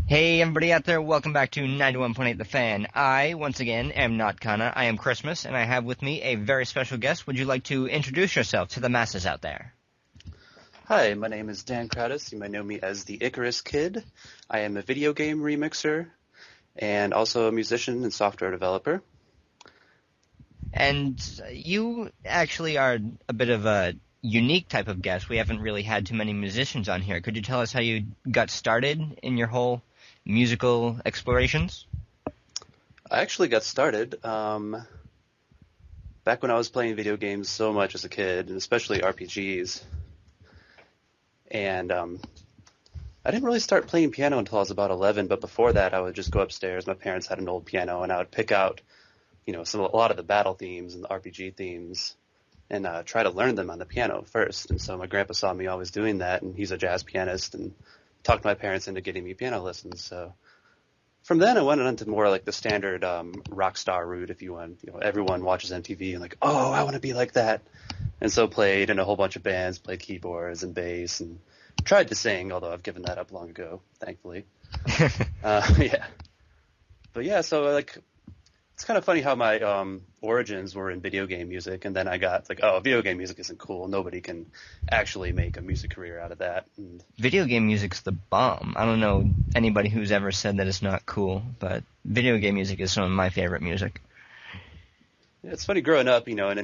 Hey everybody out there, welcome back to 91.8 The Fan. I, once again, am not Kana, I am Christmas, and I have with me a very special guest. Would you like to introduce yourself to the masses out there? Hi, my name is Dan Kratos. You might know me as the Icarus Kid. I am a video game remixer and also a musician and software developer. And you actually are a bit of a unique type of guest. We haven't really had too many musicians on here. Could you tell us how you got started in your whole musical explorations? I actually got started back when I was playing video games so much as a kid, and especially RPGs. And I didn't really start playing piano until I was about 11, but before that I would just go upstairs. My parents had an old piano, and I would pick out, a lot of the battle themes and the RPG themes and try to learn them on the piano first. And so my grandpa saw me always doing that, and he's a jazz pianist, and talked my parents into getting me piano lessons. So from then I went on to more like the standard rock star route, if you want. Everyone watches MTV and like, oh, I want to be like that. And so played in a whole bunch of bands, played keyboards and bass, and tried to sing, although I've given that up long ago, thankfully. Yeah. But yeah, so like, it's kind of funny how my origins were in video game music, and then I got like, oh, video game music isn't cool. Nobody can actually make a music career out of that. And Video game music's the bomb. I don't know anybody who's ever said that it's not cool, but video game music is some of my favorite music. yeah, it's funny growing up, and then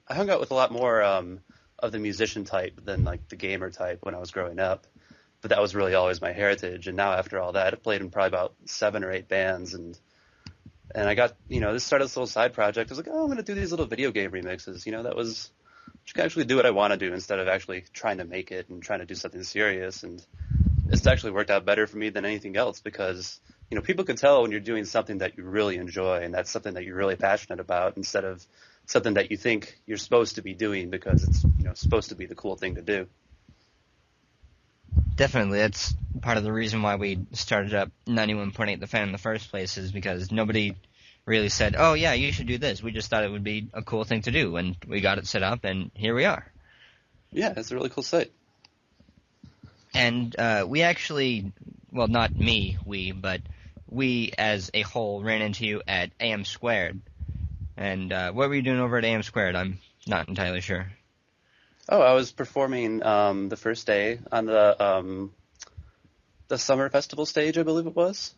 I hung out with a lot more of the musician type than like the gamer type when I was growing up. But that was really always my heritage. And now after all that, I've played in probably about 7 or 8 bands, and I got, this started this little side project. I was like, oh, I'm going to do these little video game remixes. That was, you can actually do what I want to do instead of actually trying to make it and trying to do something serious. And it's actually worked out better for me than anything else because, people can tell when you're doing something that you really enjoy and that's something that you're really passionate about instead of something that you think you're supposed to be doing because it's, supposed to be the cool thing to do. Definitely, that's part of the reason why we started up 91.8 The Fan in the first place is because nobody really said, oh yeah, you should do this. We just thought it would be a cool thing to do, and we got it set up, and here we are. Yeah, it's a really cool site. And we actually, well, not me, but we as a whole ran into you at AM Squared. And what were you doing over at AM Squared? I'm not entirely sure. Oh, I was performing the first day on the summer festival stage, I believe it was.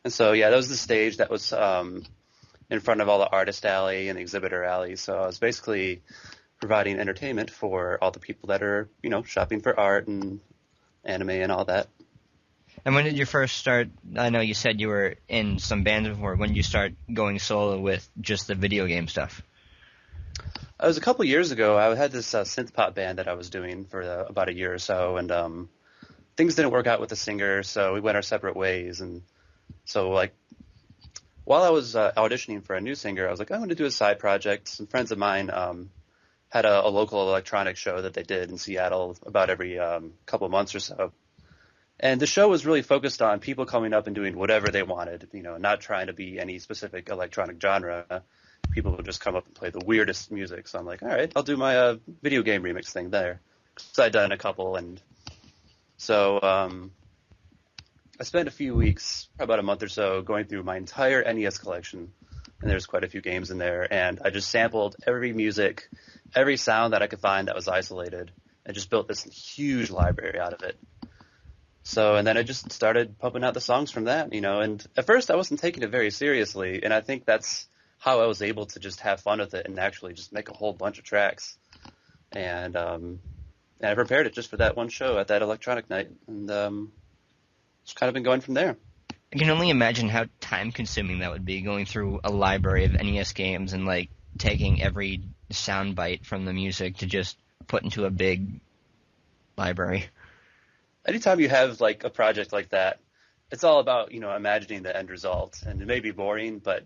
And so, yeah, that was the stage that was in front of all the artist alley and exhibitor alley. So I was basically providing entertainment for all the people that are, shopping for art and anime and all that. And when did you first start? I know you said you were in some bands before. When did you start going solo with just the video game stuff? It was a couple years ago. I had this synth pop band that I was doing for about a year or so, and things didn't work out with the singer, so we went our separate ways. And so, like, while I was auditioning for a new singer, I was like, I'm going to do a side project. Some friends of mine had a local electronic show that they did in Seattle about every couple of months or so. And the show was really focused on people coming up and doing whatever they wanted, not trying to be any specific electronic genre. People would just come up and play the weirdest music. So I'm like, all right, I'll do my video game remix thing there. So I'd done a couple. And so I spent a few weeks, about a month or so, going through my entire NES collection. And there's quite a few games in there. And I just sampled every music, every sound that I could find that was isolated, and just built this huge library out of it. So, and then I just started pumping out the songs from that, and at first I wasn't taking it very seriously. And I think that's how I was able to just have fun with it and actually just make a whole bunch of tracks. And I prepared it just for that one show at that electronic night, and it's kind of been going from there. I can only imagine how time-consuming that would be, going through a library of NES games and, like, taking every soundbite from the music to just put into a big library. Anytime you have, like, a project like that, it's all about, imagining the end result. And it may be boring, but,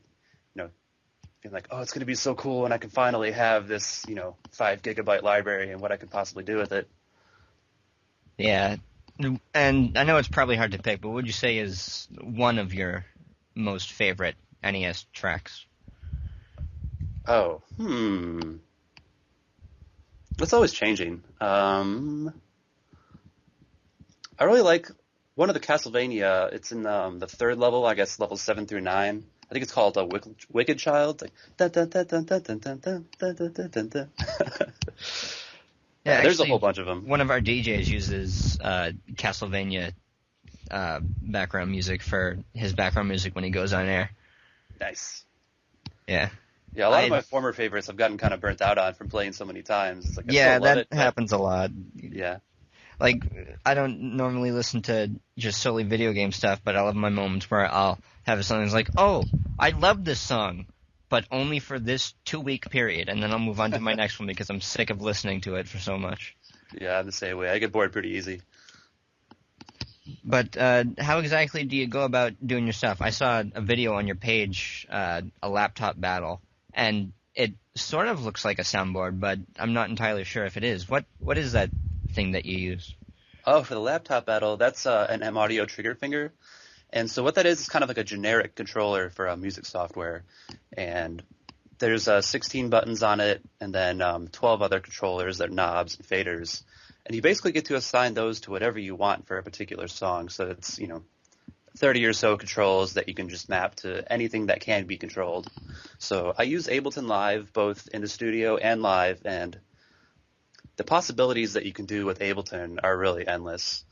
being like, oh, it's going to be so cool, and I can finally have this, 5 gigabyte library and what I can possibly do with it. Yeah. And I know it's probably hard to pick, but what would you say is one of your most favorite NES tracks? Oh, It's always changing. I really like one of the Castlevania, it's in the third level, I guess level 7 through 9. I think it's called Wicked Child. Like, dun, dun, dun, dun, dun, dun, dun, dun, dun, dun, dun, dun, dun. Yeah, There's a actually, whole bunch of them. one of our DJs uses Castlevania background music for his background music when he goes on air. Nice. Yeah. Yeah, a lot of my former favorites I've gotten kind of burnt out on from playing so many times. It's like, I Yeah, still love that it, but happens a lot. yeah. Like, I don't normally listen to just solely video game stuff, but I'll have my moments where I'll have something that's like, oh, I love this song, but only for this 2-week period, and then I'll move on to my next one because I'm sick of listening to it for so much. Yeah, I'm the same way. I get bored pretty easy. But how exactly do you go about doing your stuff? I saw a video on your page, a laptop battle, and it sort of looks like a soundboard, but I'm not entirely sure if it is. What is that thing that you use? Oh, for the laptop battle, that's an M-Audio trigger finger. And so what that is kind of like a generic controller for music software. And there's 16 buttons on it, and then 12 other controllers that are knobs and faders. And you basically get to assign those to whatever you want for a particular song. So it's, 30 or so controls that you can just map to anything that can be controlled. So I use Ableton Live both in the studio and live, and the possibilities that you can do with Ableton are really endless.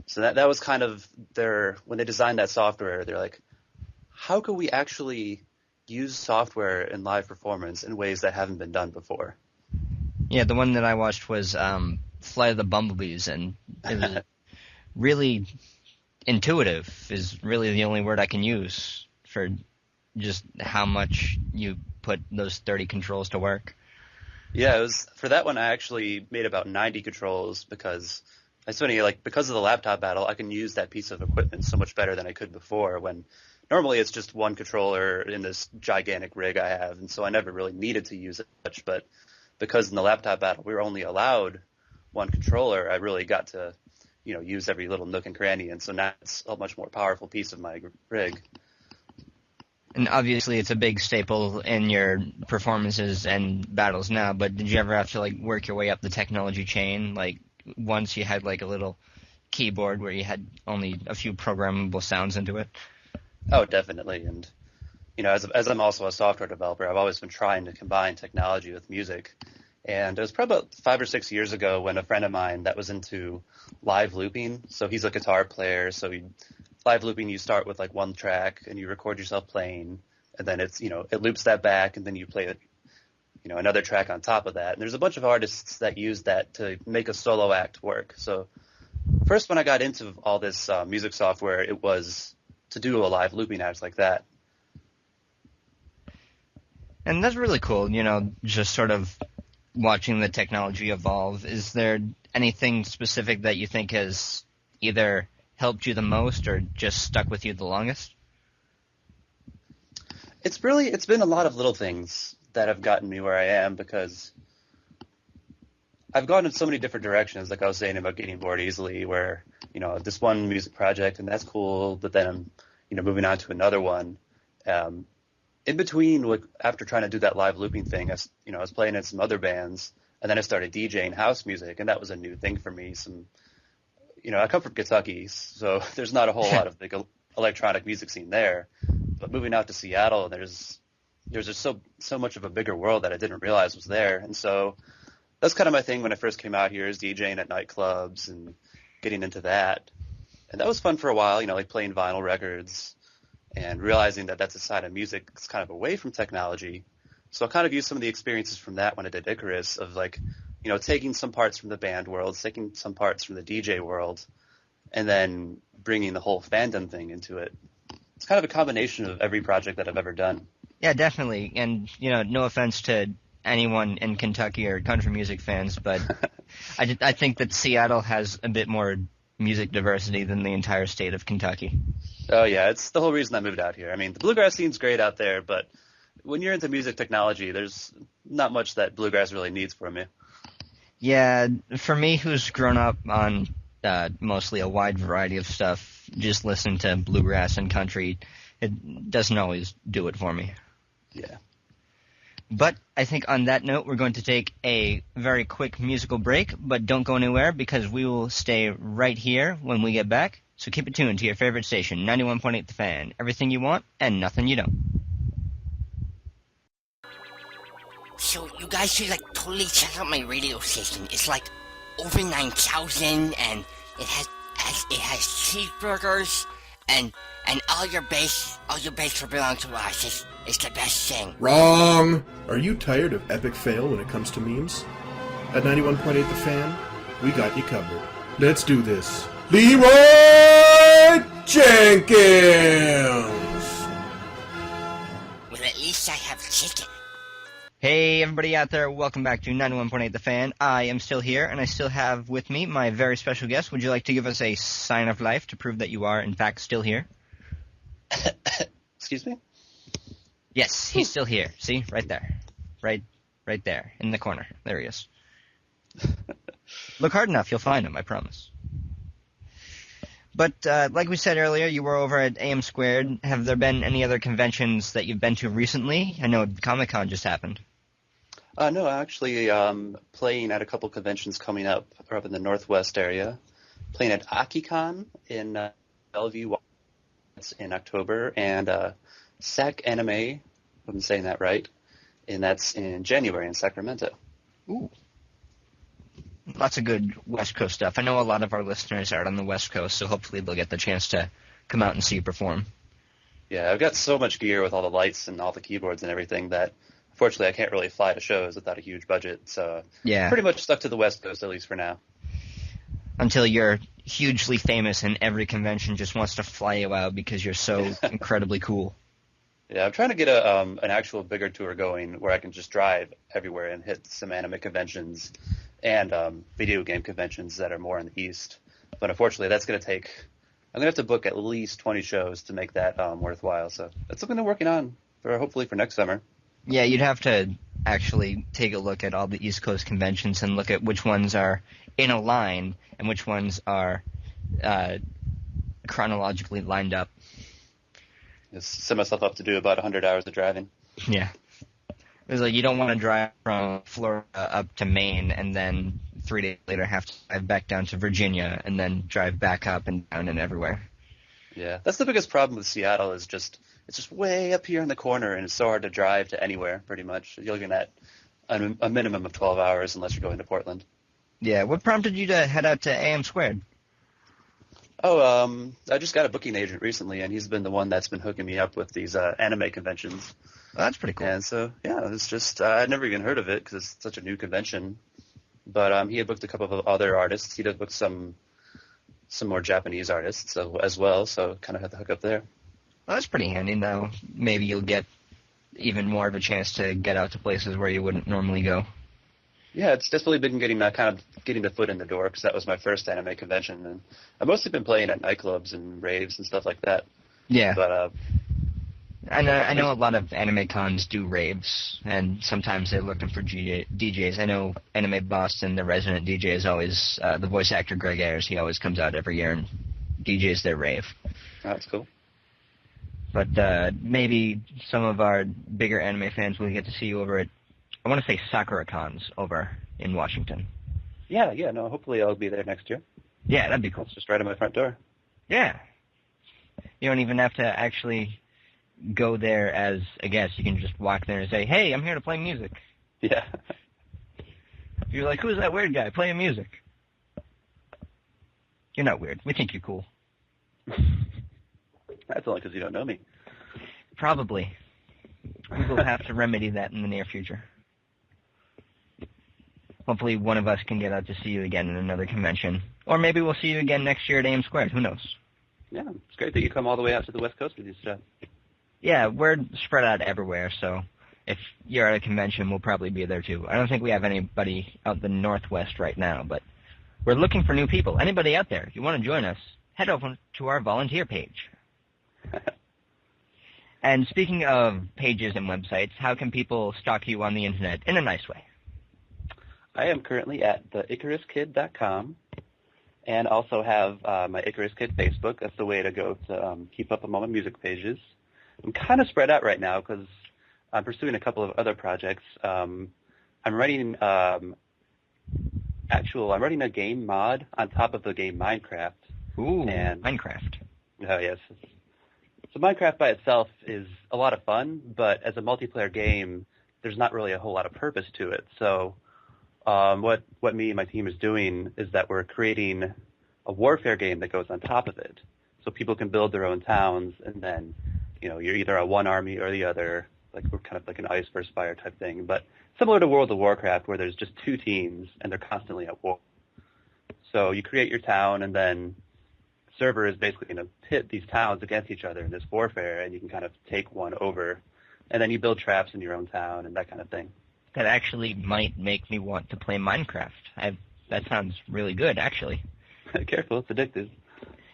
So that was kind of when they designed that software, they're like, how can we actually use software in live performance in ways that haven't been done before? Yeah, the one that I watched was Flight of the Bumblebees, and it was really intuitive is really the only word I can use for just how much you put those 30 controls to work. Yeah, it was for that one. I actually made about 90 controls because it's funny, like because of the laptop battle, I can use that piece of equipment so much better than I could before. When normally it's just one controller in this gigantic rig I have, and so I never really needed to use it much. But because in the laptop battle we were only allowed one controller, I really got to, use every little nook and cranny, and so now it's a much more powerful piece of my rig. And obviously it's a big staple in your performances and battles now, but did you ever have to work your way up the technology chain? Like once you had a little keyboard where you had only a few programmable sounds into it? Oh, definitely. And, as I'm also a software developer, I've always been trying to combine technology with music. And it was probably about 5 or 6 years ago when a friend of mine that was into live looping, so he's a guitar player, so live looping, you start with one track and you record yourself playing, and then it's, it loops that back, and then you play another track on top of that. And there's a bunch of artists that use that to make a solo act work. So first, when I got into all this music software, it was to do a live looping act like that. And that's really cool, just sort of watching the technology evolve. Is there anything specific that you think has either helped you the most or just stuck with you the longest? It's been a lot of little things that have gotten me where I am, because I've gone in so many different directions, like I was saying about getting bored easily, where, this one music project, and that's cool, but then I'm, moving on to another one. In between, after trying to do that live looping thing, I was playing in some other bands, and then I started DJing house music, and that was a new thing for me. I come from Kentucky, so there's not a whole lot of big electronic music scene there. But moving out to Seattle, there's just so much of a bigger world that I didn't realize was there. And so that's kind of my thing when I first came out here, is DJing at nightclubs and getting into that. And that was fun for a while, playing vinyl records and realizing that that's a side of music that's kind of away from technology. So I kind of used some of the experiences from that when I did Icarus, of taking some parts from the band world, taking some parts from the DJ world, and then bringing the whole fandom thing into it. It's kind of a combination of every project that I've ever done. Yeah, definitely. And, no offense to anyone in Kentucky or country music fans, but I think that Seattle has a bit more music diversity than the entire state of Kentucky. Oh, yeah. It's the whole reason I moved out here. I mean, the bluegrass scene's great out there, but when you're into music technology, there's not much that bluegrass really needs from you. Yeah, for me, who's grown up on mostly a wide variety of stuff, just listening to bluegrass and country, it doesn't always do it for me. Yeah. But I think on that note, we're going to take a very quick musical break, but don't go anywhere because we will stay right here when we get back. So keep it tuned to your favorite station, 91.8 The Fan. Everything you want and nothing you don't. So you guys should totally check out my radio station. It's over 9,000 and it has cheeseburgers and all your base will belong to us. It's the best thing. Wrong! Are you tired of epic fail when it comes to memes? At 91.8 The Fan, we got you covered. Let's do this. Leroy Jenkins! Well, at least I have chicken. Hey, everybody out there, welcome back to 91.8 The Fan. I am still here, and I still have with me my very special guest. Would you like to give us a sign of life to prove that you are, in fact, still here? Excuse me? Yes, he's still here. See? Right there. Right there, in the corner. There he is. Look hard enough, you'll find him, I promise. But, like we said earlier, you were over at AM Squared. Have there been any other conventions that you've been to recently? I know Comic-Con just happened. No, actually, playing at a couple conventions coming up in the Northwest area. Playing at AkiCon in Bellevue in October, and SAC Anime, if I'm saying that right, and that's in January in Sacramento. Ooh. Lots of good West Coast stuff. I know a lot of our listeners are on the West Coast, so hopefully they'll get the chance to come out and see you perform. Yeah, I've got so much gear with all the lights and all the keyboards and everything that, unfortunately, I can't really fly to shows without a huge budget, so yeah, pretty much stuck to the West Coast, at least for now. Until you're hugely famous and every convention just wants to fly you out because you're so incredibly cool. Yeah, I'm trying to get an actual bigger tour going where I can just drive everywhere and hit some anime conventions and video game conventions that are more in the East. But unfortunately, that's going to take – I'm going to have to book at least 20 shows to make that worthwhile. So that's something I'm working on hopefully for next summer. Yeah, you'd have to actually take a look at all the East Coast conventions and look at which ones are in a line and which ones are chronologically lined up. Just set myself up to do about 100 hours of driving. Yeah. It was like you don't want to drive from Florida up to Maine and then 3 days later have to drive back down to Virginia and then drive back up and down and everywhere. Yeah, that's the biggest problem with Seattle is it's just way up here in the corner, and it's so hard to drive to anywhere, pretty much. You're looking at a minimum of 12 hours unless you're going to Portland. Yeah, what prompted you to head out to AM Squared? Oh, I just got a booking agent recently, and he's been the one that's been hooking me up with these anime conventions. Well, that's pretty cool. And so, yeah, it's just I'd never even heard of it because it's such a new convention. But he had booked a couple of other artists. He did book some more Japanese artists as well, so kind of had the hook up there. Well, that's pretty handy, though. Maybe you'll get even more of a chance to get out to places where you wouldn't normally go. Yeah, it's definitely been getting the foot in the door because that was my first anime convention, and I've mostly been playing at nightclubs and raves and stuff like that. Yeah, but I know a lot of anime cons do raves, and sometimes they're looking for DJs. I know Anime Boston, the resident DJ, is always the voice actor Greg Ayers. He always comes out every year and DJs their rave. That's cool. But maybe some of our bigger anime fans will get to see you over at, I want to say Sakura Cons over in Washington. Yeah, no, hopefully I'll be there next year. Yeah, that'd be cool. It's just right at my front door. Yeah. You don't even have to actually go there as a guest. You can just walk there and say, hey, I'm here to play music. Yeah. You're like, who's that weird guy playing music? You're not weird. We think you're cool. That's only because you don't know me. Probably. We will have to remedy that in the near future. Hopefully one of us can get out to see you again in another convention. Or maybe we'll see you again next year at AM Squared. Who knows? Yeah, it's great that you come all the way out to the West Coast with these stuff. Yeah, we're spread out everywhere, so if you're at a convention, we'll probably be there too. I don't think we have anybody out the Northwest right now, but we're looking for new people. Anybody out there, if you want to join us, head over to our volunteer page. And speaking of pages and websites, how can people stalk you on the internet in a nice way? I am currently at theicaruskid.com and also have my Icarus Kid Facebook. That's the way to go to keep up on all my music pages. I'm kind of spread out right now because I'm pursuing a couple of other projects. I'm writing I'm writing a game mod on top of the game Minecraft. Ooh, and Minecraft. Oh yes. So Minecraft by itself is a lot of fun, but as a multiplayer game, there's not really a whole lot of purpose to it. So what me and my team is doing is that we're creating a warfare game that goes on top of it. So people can build their own towns, and then, you're either a one army or the other. Like, we're kind of like an ice versus fire type thing. But similar to World of Warcraft, where there's just two teams, and they're constantly at war. So you create your town, and then the server is basically going to pit these towns against each other in this warfare, and you can kind of take one over. And then you build traps in your own town and that kind of thing. That actually might make me want to play Minecraft. That sounds really good, actually. Careful, it's addictive.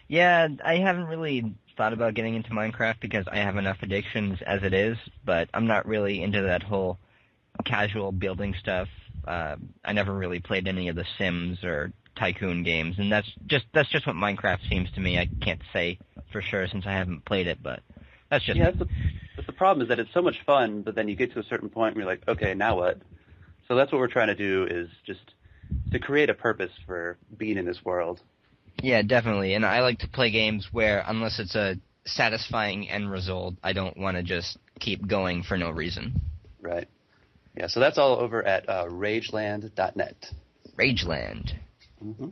Yeah, I haven't really thought about getting into Minecraft because I have enough addictions as it is, but I'm not really into that whole casual building stuff. I never really played any of the Sims or Tycoon games, and that's just what Minecraft seems to me. I can't say for sure since I haven't played it, but that's just... Yeah, that's the problem, is that it's so much fun, but then you get to a certain point and you're like, okay, now what? So that's what we're trying to do, is just to create a purpose for being in this world. Yeah, definitely. And I like to play games where, unless it's a satisfying end result, I don't want to just keep going for no reason. Right. Yeah, so that's all over at rageland.net. Rageland. Mm-hmm.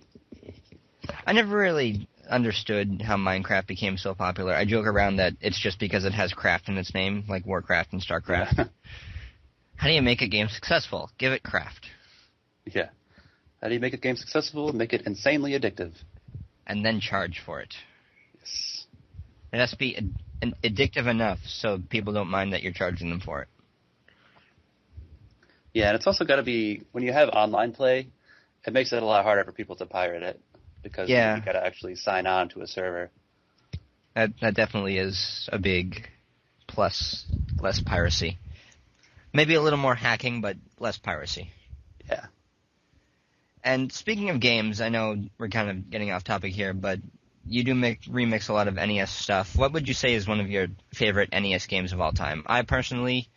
I never really understood how Minecraft became so popular. I joke around that it's just because it has craft in its name, like Warcraft and StarCraft. Yeah. How do you make a game successful? Give it craft. Yeah. How do you make a game successful? Make it insanely addictive. And then charge for it. Yes. It has to be addictive enough so people don't mind that you're charging them for it. Yeah, and it's also got to be, when you have online play, it makes it a lot harder for people to pirate it, because you got to actually sign on to a server. That definitely is a big plus. Less piracy. Maybe a little more hacking, but less piracy. Yeah. And speaking of games, I know we're kind of getting off topic here, but you do remix a lot of NES stuff. What would you say is one of your favorite NES games of all time? I personally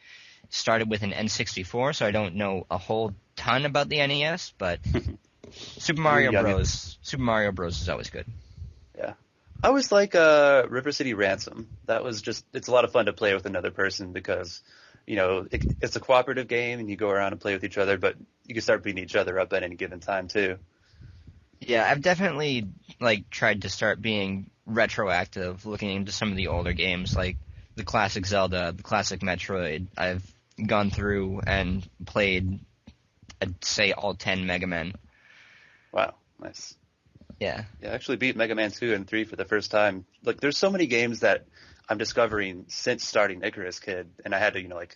started with an N64, so I don't know a whole ton about the NES, but Super Mario Bros. Super Mario Bros. Is always good. Yeah. I always like River City Ransom. That was it's a lot of fun to play with another person, because it's a cooperative game and you go around and play with each other, but you can start beating each other up at any given time too. Yeah, I've definitely tried to start being retroactive, looking into some of the older games, like the classic Zelda, the classic Metroid. I've gone through and played, I'd say, all 10 Mega Men. Wow, nice. Yeah. Yeah, I actually beat Mega Man 2 and 3 for the first time. There's so many games that I'm discovering since starting Icarus Kid, and I had to,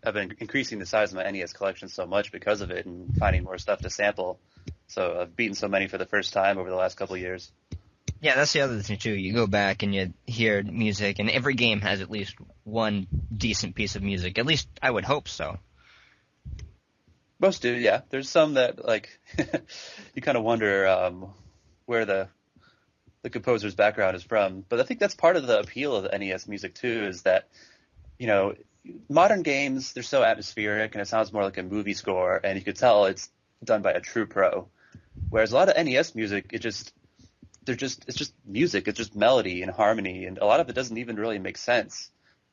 I've been increasing the size of my NES collection so much because of it, and finding more stuff to sample. So I've beaten so many for the first time over the last couple of years. Yeah, that's the other thing too. You go back and you hear music, and every game has at least one decent piece of music. At least I would hope so. Most do, yeah. There's some that, you kind of wonder where the composer's background is from. But I think that's part of the appeal of the NES music too, is that, modern games, they're so atmospheric and it sounds more like a movie score, and you could tell it's done by a true pro. Whereas a lot of NES music, it's just music, it's just melody and harmony, and a lot of it doesn't even really make sense.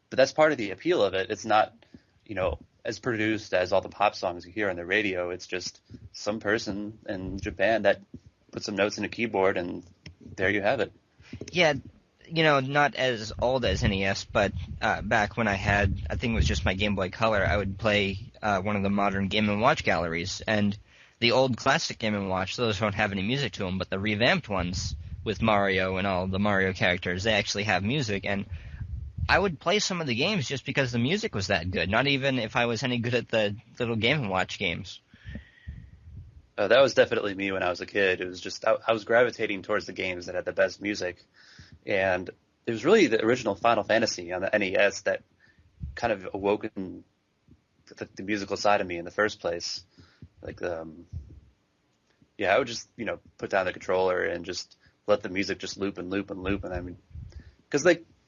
But that's part of the appeal of it. It's not, as produced as all the pop songs you hear on the radio. It's just some person in Japan that put some notes in a keyboard, and there you have it. Yeah, not as old as NES, but back when I think it was just my Game Boy Color, I would play one of the modern Game & Watch galleries, and the old classic Game & Watch, those don't have any music to them, but the revamped ones with Mario and all the Mario characters, they actually have music, and I would play some of the games just because the music was that good, not even if I was any good at the little Game & Watch games. That was definitely me when I was a kid. It was just, I was gravitating towards the games that had the best music. And it was really the original Final Fantasy on the NES that kind of awoken the musical side of me in the first place. I would just, put down the controller and just let the music just loop and loop and loop. And I mean, because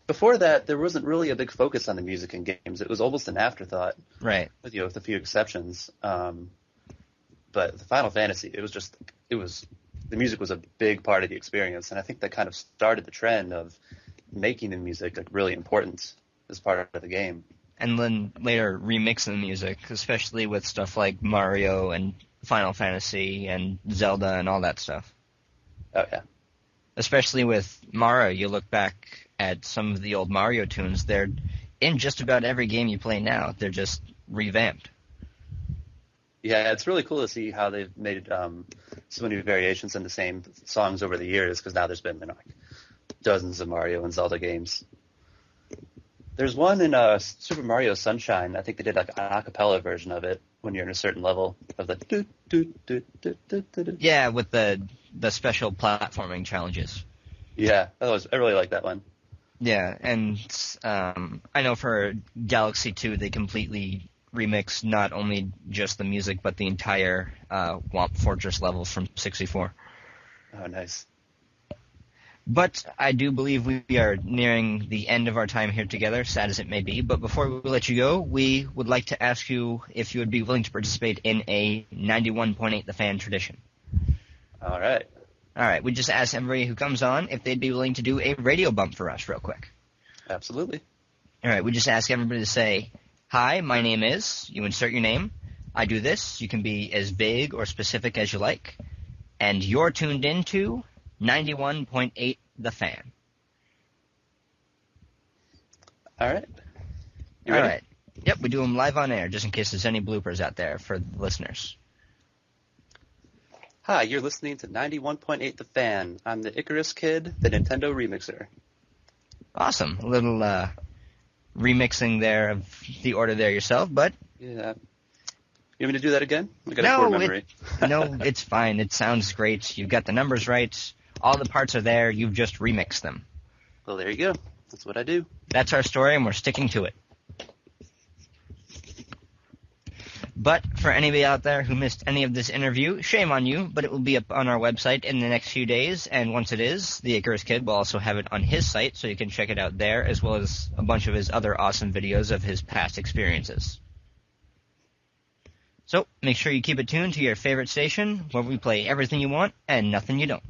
before that, there wasn't really a big focus on the music in games. It was almost an afterthought, Right. with a few exceptions. But the Final Fantasy, the music was a big part of the experience, and I think that kind of started the trend of making the music like really important as part of the game. And then later remixing the music, especially with stuff like Mario and Final Fantasy and Zelda and all that stuff. Oh yeah. Especially with Mario, you look back at some of the old Mario tunes, they're in just about every game you play now. They're just revamped. Yeah, it's really cool to see how they've made so many variations in the same songs over the years, because now there's been like dozens of Mario and Zelda games. There's one in Super Mario Sunshine. I think they did like an a cappella version of it when you're in a certain level of the do do do do do do. Do. Yeah, with the special platforming challenges. Yeah, I really like that one. Yeah, and I know for Galaxy 2 they completely remixed not only just the music but the entire Womp Fortress level from 64. Oh, nice. But I do believe we are nearing the end of our time here together, sad as it may be. But before we let you go, we would like to ask you if you would be willing to participate in a 91.8 The Fan tradition. All right. All right, we just asked everybody who comes on if they'd be willing to do a radio bump for us real quick. Absolutely. All right, we just ask everybody to say, "Hi, my name is," you insert your name, "I do this," you can be as vague or specific as you like, and you're tuned into 91.8 The Fan. All right. You All ready? right. Yep, we do them live on air, just in case there's any bloopers out there for the listeners. Hi, you're listening to 91.8 The Fan. I'm the Icarus Kid, the Nintendo remixer. Awesome. A little remixing there of the order there yourself, but... Yeah. You want me to do that again? I got a No, poor memory. No, it's fine. It sounds great. You've got the numbers right. All the parts are there. You've just remixed them. Well, there you go. That's what I do. That's our story, and we're sticking to it. But for anybody out there who missed any of this interview, shame on you, but it will be up on our website in the next few days, and once it is, the Icarus Kid will also have it on his site, so you can check it out there, as well as a bunch of his other awesome videos of his past experiences. So, make sure you keep it tuned to your favorite station, where we play everything you want and nothing you don't.